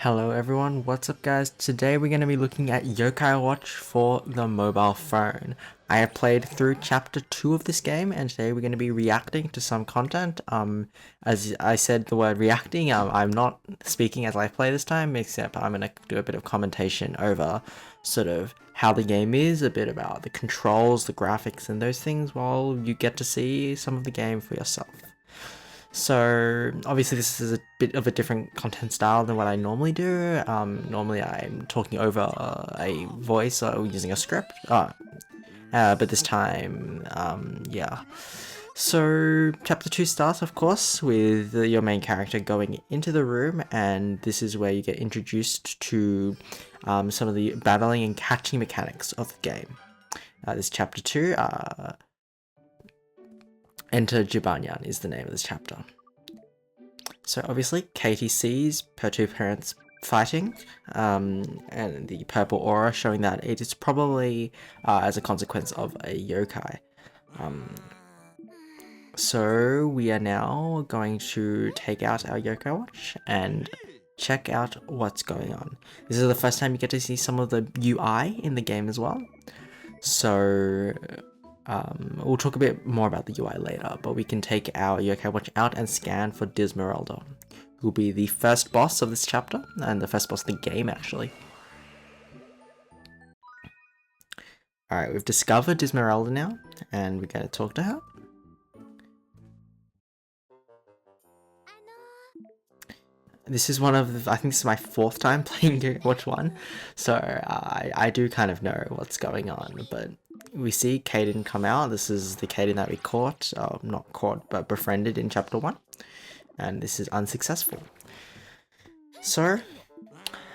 Hello everyone, what's up guys? Today we're going to be looking at Yokai Watch for the mobile phone. I have played through chapter 2 of this game and today we're going to be reacting to some content. As I said the word reacting, I'm not speaking as I play this time, except I'm going to do a bit of commentation over sort of how the game is, a bit about the controls, the graphics and those things while you get to see some of the game for yourself. So obviously this is a bit of a different content style than what I normally do. Normally I'm talking over a voice or using a script, but this time, yeah. So chapter 2 starts, of course, with your main character going into the room, and this is where you get introduced to some of the battling and catching mechanics of the game. This chapter 2, Enter Jibanyan is the name of this chapter. So obviously Katie sees her two parents fighting, and the purple aura showing that it is probably as a consequence of a yokai. So we are now going to take out our yokai watch and check out what's going on. This is the first time you get to see some of the UI in the game as well. So we'll talk a bit more about the UI later, but we can take our yokai watch out and scan for Dismarelda, who will be the first boss of this chapter, and the first boss of the game actually. Alright, we've discovered Dismarelda now, and we're going to talk to her. This is one of the, I think this is my 4th time playing Yokai Watch 1, so I do kind of know what's going on, but we see Kaden come out. This is the Kaden that we caught, not caught, but befriended in chapter 1, and this is unsuccessful. So,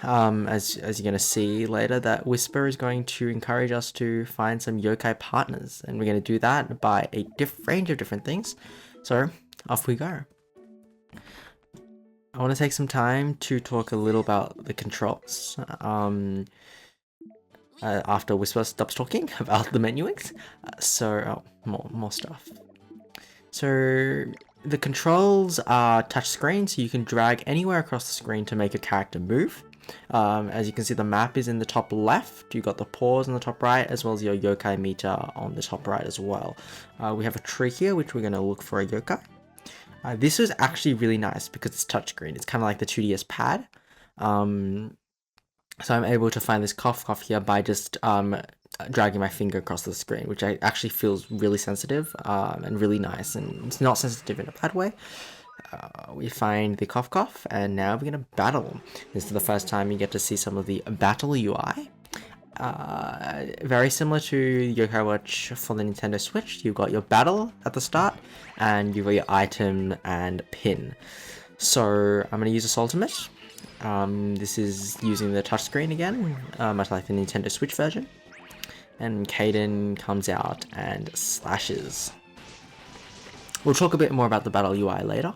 as you're going to see later, that Whisper is going to encourage us to find some yokai partners, and we're going to do that by a range of different things. So, off we go. I want to take some time to talk a little about the controls. After Whisper stops talking about the menuings, more stuff. So the controls are touchscreen, so you can drag anywhere across the screen to make a character move. As you can see, the map is in the top left. You've got the pause in the top right, as well as your yokai meter on the top right as well. We have a tree here, which we're going to look for a yokai. This was actually really nice because it's touchscreen. It's kind of like the 2DS pad. So I'm able to find this cough here by just dragging my finger across the screen, which actually feels really sensitive and really nice, and it's not sensitive in a bad way. We find the cough, and now we're going to battle. This is the first time you get to see some of the battle UI. Very similar to Yokai Watch for the Nintendo Switch. You've got your battle at the start, and you've got your item and pin. So I'm going to use this ultimate. This is using the touchscreen again, much like the Nintendo Switch version. And Kaden comes out and slashes. We'll talk a bit more about the battle UI later,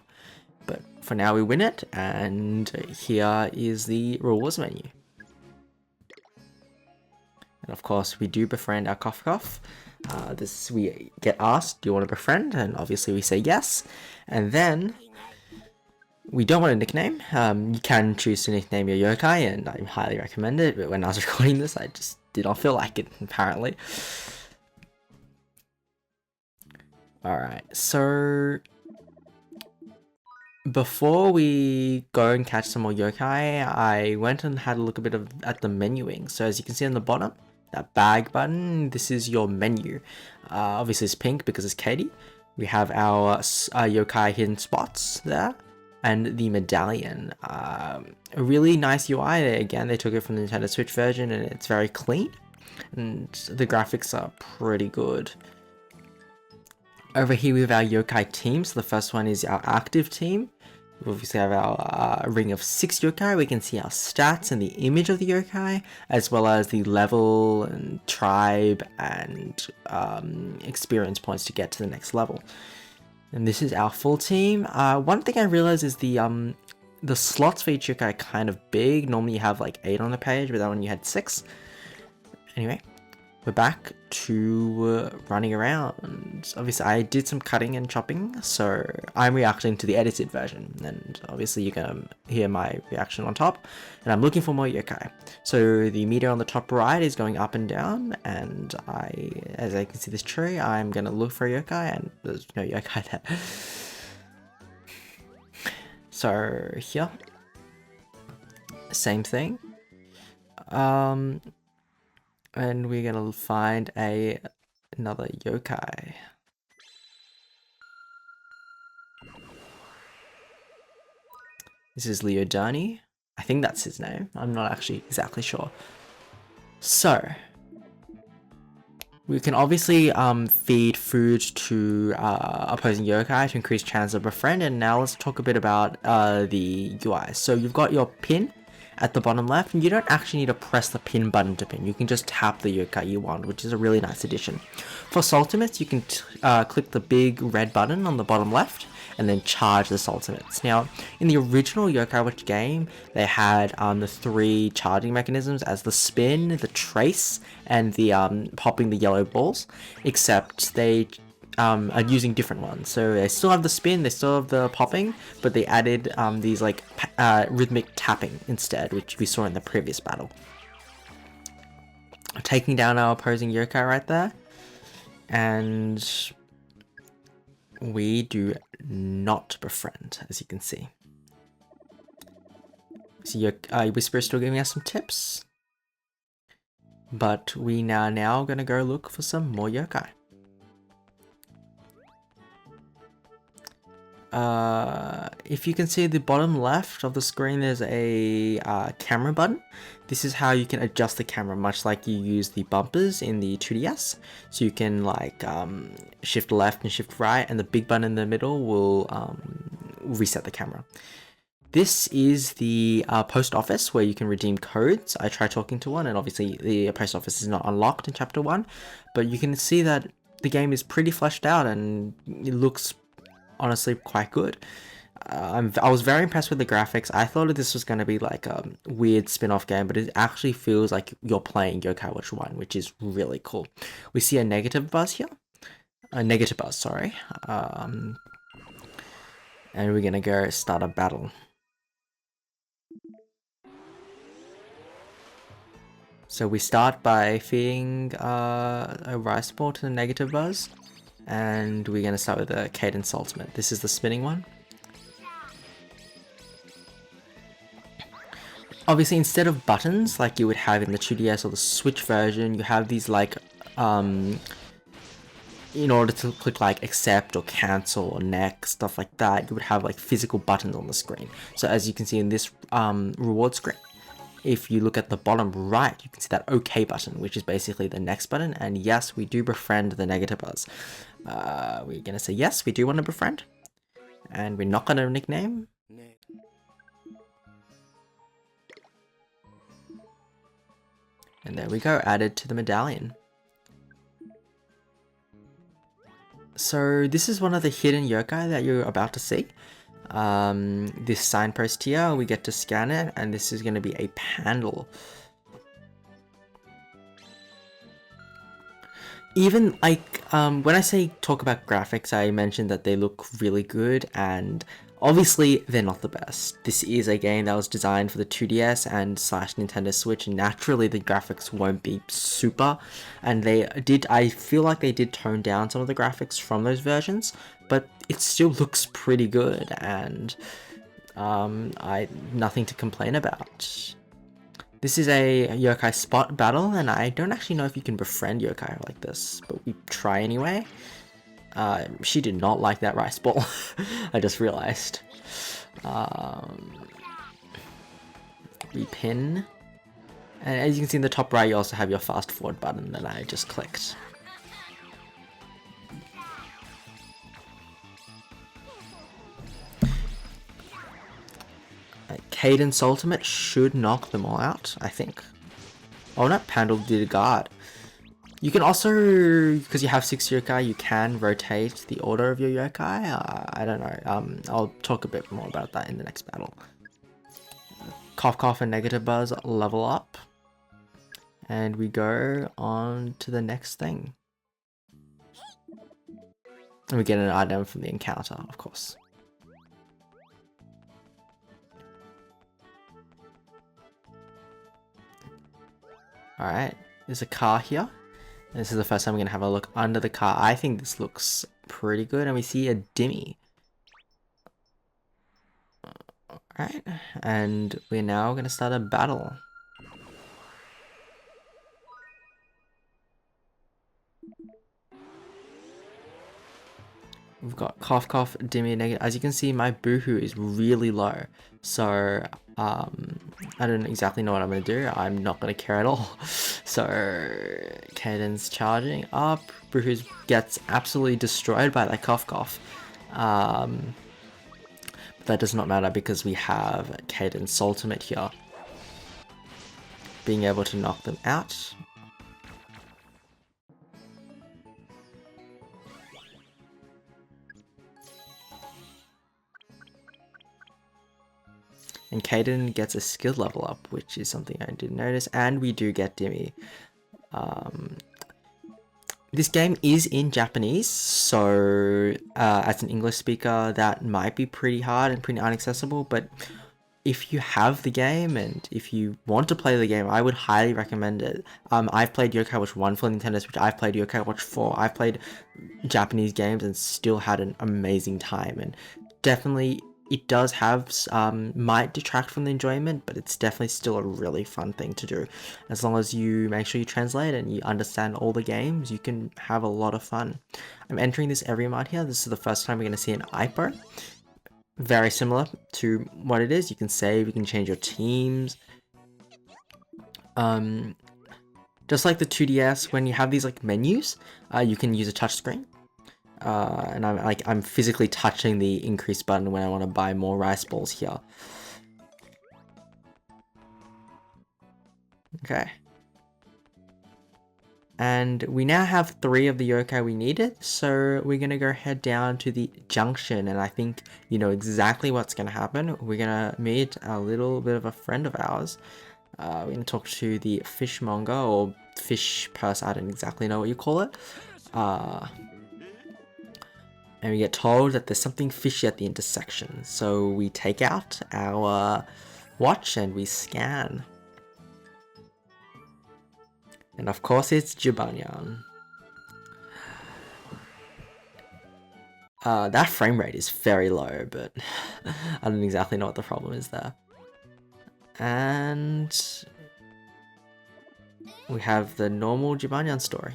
but for now we win it, and here is the rewards menu. And of course we do befriend our cough. This we get asked, do you want to befriend? And obviously we say yes, and then we don't want a nickname. You can choose to nickname your yokai, and I highly recommend it, but when I was recording this, I just did not feel like it, apparently. Alright, so before we go and catch some more yokai, I went and had a look at the menuing. So as you can see on the bottom, that bag button, this is your menu. Obviously it's pink because it's Katie. We have our yokai hidden spots there, and the medallion. A really nice UI there. Again, they took it from the Nintendo Switch version, and it's very clean, and the graphics are pretty good. Over here we have our yokai teams. So the first one is our active team. We obviously have our ring of 6 yokai. We can see our stats and the image of the yokai, as well as the level and tribe and experience points to get to the next level. And this is our full team. One thing I realized is the slots for each yokai are kind of big. Normally you have like 8 on the page, but that one you had 6. Anyway, we're back to running around. Obviously, I did some cutting and chopping, so I'm reacting to the edited version, and obviously you're gonna hear my reaction on top, and I'm looking for more yokai. So the meter on the top right is going up and down, and as I can see this tree, I'm gonna look for a yokai, and there's no yokai there. So here, same thing. And we're gonna find another yokai. This is Leodani. I think that's his name. I'm not actually exactly sure. So we can obviously feed food to opposing yokai to increase chance of befriend. And now let's talk a bit about the UI. So you've got your pin at the bottom left, and you don't actually need to press the pin button to pin. You can just tap the yokai you want, which is a really nice addition. For ultimates, you can click the big red button on the bottom left and then charge the ultimates. Now, in the original Yokai Watch game, they had the 3 charging mechanisms as the spin, the trace, and the popping the yellow balls, except they are using different ones. So they still have the spin, they still have the popping, but they added these like rhythmic tapping instead, which we saw in the previous battle. Taking down our opposing yokai right there, and we do not befriend, as you can see. So Whisper is still giving us some tips, but we are now gonna go look for some more yokai. If you can see the bottom left of the screen, there's a camera button. This is how you can adjust the camera, much like you use the bumpers in the 2DS. So you can like shift left and shift right, and the big button in the middle will reset the camera. This is the post office where you can redeem codes. I tried talking to one, and obviously the post office is not unlocked in chapter 1, but you can see that the game is pretty fleshed out and it looks honestly quite good. I was very impressed with the graphics. I thought this was going to be like a weird spin-off game, but it actually feels like you're playing Yokai Watch 1, which is really cool. We see a negative buzz here. A negative buzz, sorry. And we're going to go start a battle. So we start by feeding a rice ball to the negative buzz. And we're going to start with a cadence ultimate. This is the spinning one. Obviously, instead of buttons like you would have in the 2DS or the Switch version, you have these like, in order to click like accept or cancel or next, stuff like that, you would have like physical buttons on the screen. So as you can see in this reward screen, if you look at the bottom right, you can see that OK button, which is basically the next button. And yes, we do befriend the negative buzz. We're going to say yes, we do want to befriend. And we're not going to nickname. And there we go, added to the medallion. So this is one of the hidden yokai that you're about to see. This signpost here, we get to scan it, and this is going to be a pandal. Even like when I say talk about graphics, I mentioned that they look really good, and obviously they're not the best. This is a game that was designed for the 2DS and / Nintendo Switch, and naturally the graphics won't be super, and I feel like they did tone down some of the graphics from those versions, but it still looks pretty good, and nothing to complain about. This is a yokai spot battle, and I don't actually know if you can befriend yokai like this, but we try anyway. She did not like that rice ball. I just realized. We pin. And as you can see in the top right, you also have your fast forward button that I just clicked. Cadence Ultimate should knock them all out, I think. Oh no, Pandal did a guard. You can also, because you have 6 yokai, you can rotate the order of your yokai. I don't know. I'll talk a bit more about that in the next battle. Cough Cough and Negative Buzz level up. And we go on to the next thing. And we get an item from the encounter, of course. Alright, there's a car here. And this is the first time we're going to have a look under the car. I think this looks pretty good. And we see a Dimmy. Alright, and we're now going to start a battle. We've got cough cough, Dimmy, negative. As you can see, my boohoo is really low. So, I don't exactly know what I'm going to do. I'm not going to care at all. So, Caden's charging up. Boohoo gets absolutely destroyed by that cough cough. But that does not matter because we have Caden's ultimate here. Being able to knock them out. And Caden gets a skill level up, which is something I didn't notice. And we do get Dimmy. This game is in Japanese, so as an English speaker, that might be pretty hard and pretty inaccessible. But if you have the game and if you want to play the game, I would highly recommend it. I've played Yokai Watch 1 for Nintendo Switch. I've played Yokai Watch 4. I've played Japanese games and still had an amazing time. And definitely, it does have, might detract from the enjoyment, but it's definitely still a really fun thing to do. As long as you make sure you translate and you understand all the games, you can have a lot of fun. I'm entering this every mod here. This is the first time we're going to see an IPO. Very similar to what it is. You can save, you can change your teams. Just like the 2DS, when you have these like menus, you can use a touchscreen. And I'm physically touching the increase button when I want to buy more rice balls here. Okay. And we now have 3 of the yokai we needed, so we're gonna go head down to the junction, and I think you know exactly what's gonna happen. We're gonna meet a little bit of a friend of ours. We're gonna talk to the fishmonger or fish person. I don't exactly know what you call it. And we get told that there's something fishy at the intersection. So we take out our watch and we scan. And of course it's Jibanyan. That frame rate is very low, but I don't exactly know what the problem is there. And we have the normal Jibanyan story.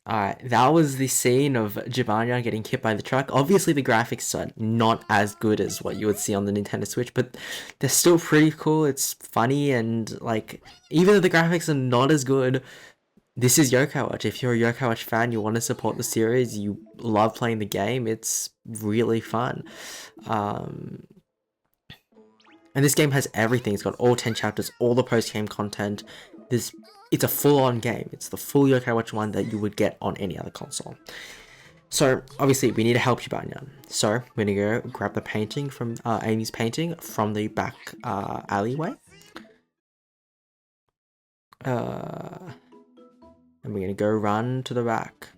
Alright, that was the scene of Jibanyan getting hit by the truck. Obviously the graphics are not as good as what you would see on the Nintendo Switch, but they're still pretty cool. It's funny, and like, even though the graphics are not as good, this is Yokai Watch. If you're a Yokai Watch fan, you want to support the series, you love playing the game, it's really fun. And this game has everything. It's got all 10 chapters, all the post-game content. It's a full-on game. It's the full Yokai Watch 1 that you would get on any other console. So, obviously, we need to help Jibanyan. So, we're going to go grab the painting from Amy's painting from the back alleyway. And we're going to go run to the back.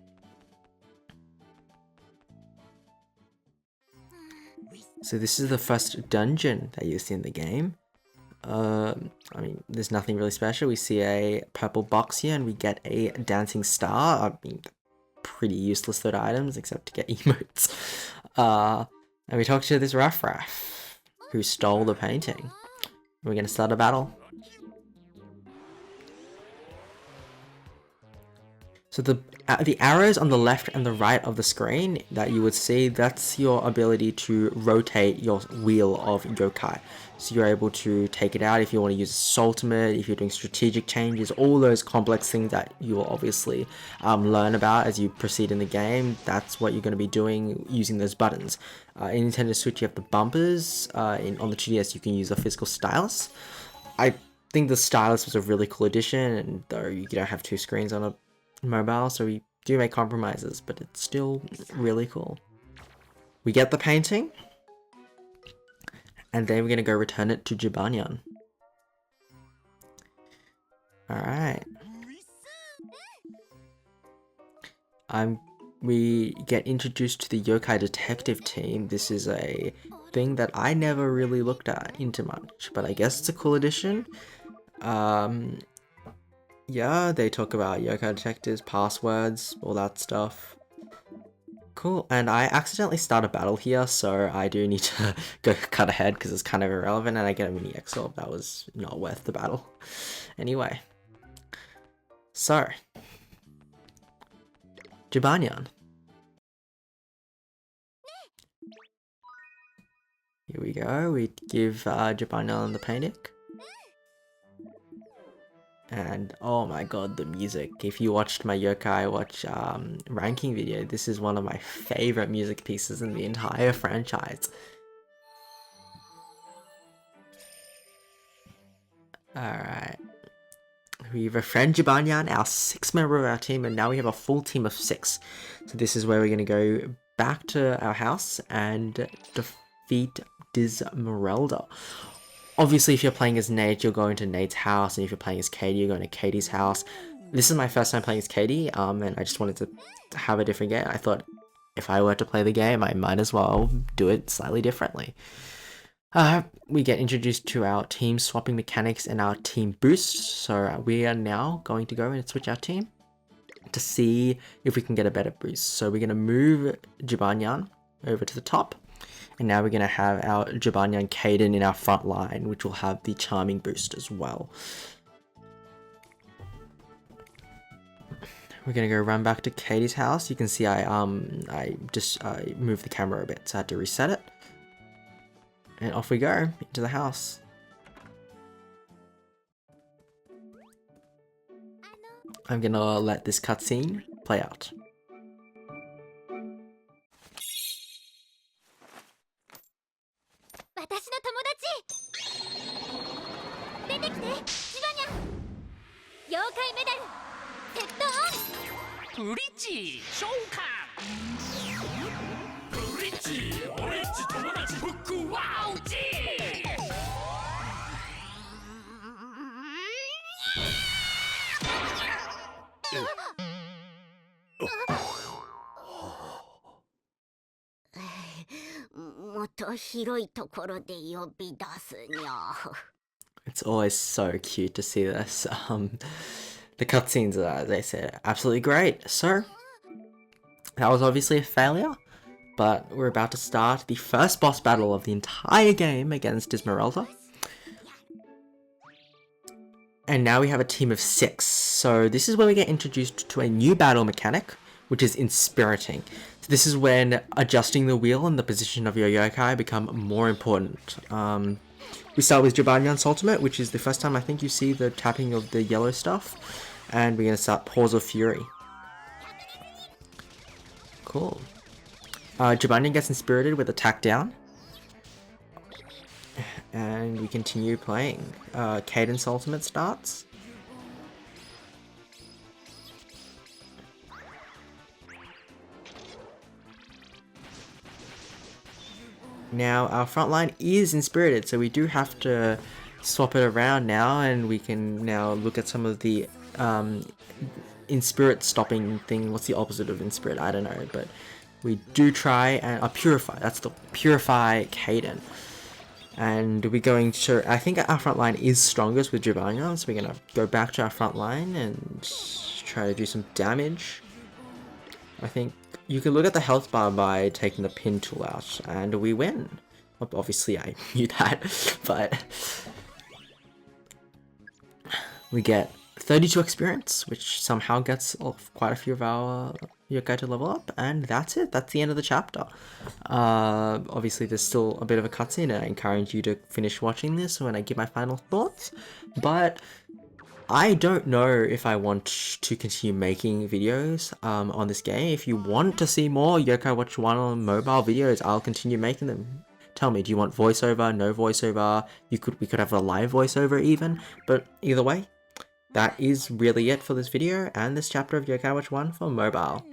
So this is the first dungeon that you see in the game. I mean, there's nothing really special. We see a purple box here and we get a dancing star. I mean, pretty useless third items except to get emotes. And we talk to this Raff who stole the painting. We're going to start a battle. So the arrows on the left and the right of the screen that you would see, that's your ability to rotate your wheel of yokai. So you're able to take it out if you want to use ultimate, if you're doing strategic changes, all those complex things that you will obviously learn about as you proceed in the game. That's what you're going to be doing using those buttons. In Nintendo Switch, you have the bumpers. On the 2DS, you can use a physical stylus. I think the stylus was a really cool addition, and though you don't have two screens on a mobile, so we do make compromises, but it's still really cool. We get the painting, and then we're gonna go return it to Jibanyan. Alright. We get introduced to the yokai detective team. This is a thing that I never really looked into much, but I guess it's a cool addition. Yeah, they talk about yokai detectives, passwords, all that stuff. Cool, and I accidentally start a battle here, so I do need to go cut ahead because it's kind of irrelevant, and I get a mini exorb. That was not worth the battle. Anyway. So. Jibanyan. Here we go, we give Jibanyan the painting. And oh my god, the music. If you watched my Yokai Watch ranking video, this is one of my favorite music pieces in the entire franchise. Alright. We have a friend Jibanyan, our 6th member of our team, and now we have a full team of 6. So this is where we're going to go back to our house and defeat Dismarelda. Obviously, if you're playing as Nate, you're going to Nate's house, and if you're playing as Katie, you're going to Katie's house. This is my first time playing as Katie, and I just wanted to have a different game. I thought if I were to play the game, I might as well do it slightly differently. We get introduced to our team swapping mechanics and our team boost, so we are now going to go and switch our team to see if we can get a better boost. So we're going to move Jibanyan over to the top. And now we're going to have our Jibanyan Kaden in our front line, which will have the charming boost as well. We're going to go run back to Katie's house. You can see I moved the camera a bit, so I had to reset it. And off we go into the house. I'm going to let this cutscene play out. It's always so cute to see this. The cutscenes are, as I said, absolutely great. So, that was obviously a failure, but we're about to start the first boss battle of the entire game against Dismarelda. And now we have a team of 6. So this is where we get introduced to a new battle mechanic, which is inspiriting. So this is when adjusting the wheel and the position of your yokai become more important. We start with Jibanyan's ultimate, which is the first time I think you see the tapping of the yellow stuff. And we're going to start Paws of Fury. Cool. Jibanyan gets inspirited with Attack Down. And we continue playing. Caden's ultimate starts. Now our front line is inspirited, so we do have to swap it around now, and we can now look at some of the Inspirit stopping thing. What's the opposite of Inspirit? I don't know, but we do try and Purify. That's the Purify Caden. And we're going to, I think our front line is strongest with Jibanyan, so we're going to go back to our front line and try to do some damage. I think you can look at the health bar by taking the pin tool out, and we win. Obviously I knew that, but we get 32 experience, which somehow gets quite a few of our yokai to level up, and that's it. That's the end of the chapter. Obviously there's still a bit of a cutscene, and I encourage you to finish watching this when I give my final thoughts, but I don't know if I want to continue making videos on this game. If you want to see more Yokai Watch 1 on mobile videos, I'll continue making them. Tell me, do you want voiceover, no voiceover? We could have a live voiceover even, but either way, that is really it for this video and this chapter of Yokai Watch 1 for mobile.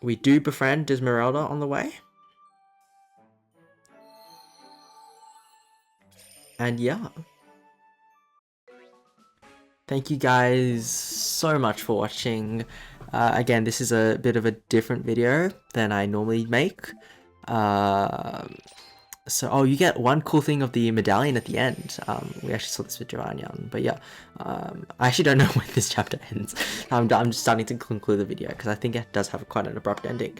We do befriend Dismarelda on the way. And yeah. Thank you guys so much for watching. Again, this is a bit of a different video than I normally make. Oh, you get one cool thing of the medallion at the end. We actually saw this with Jibanyan, but yeah. I actually don't know when this chapter ends. I'm just starting to conclude the video because I think it does have quite an abrupt ending.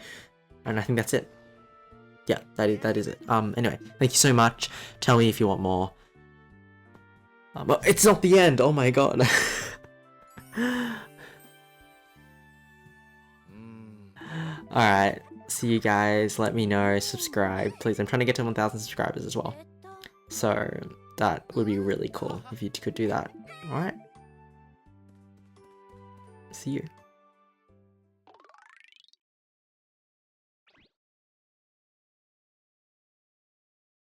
And I think that's it. Yeah, that is it. Anyway, thank you so much. Tell me if you want more. But it's not the end! Oh my god. Alright, see you guys. Let me know. Subscribe, please. I'm trying to get to 1,000 subscribers as well. So, that would be really cool if you could do that. Alright. See you.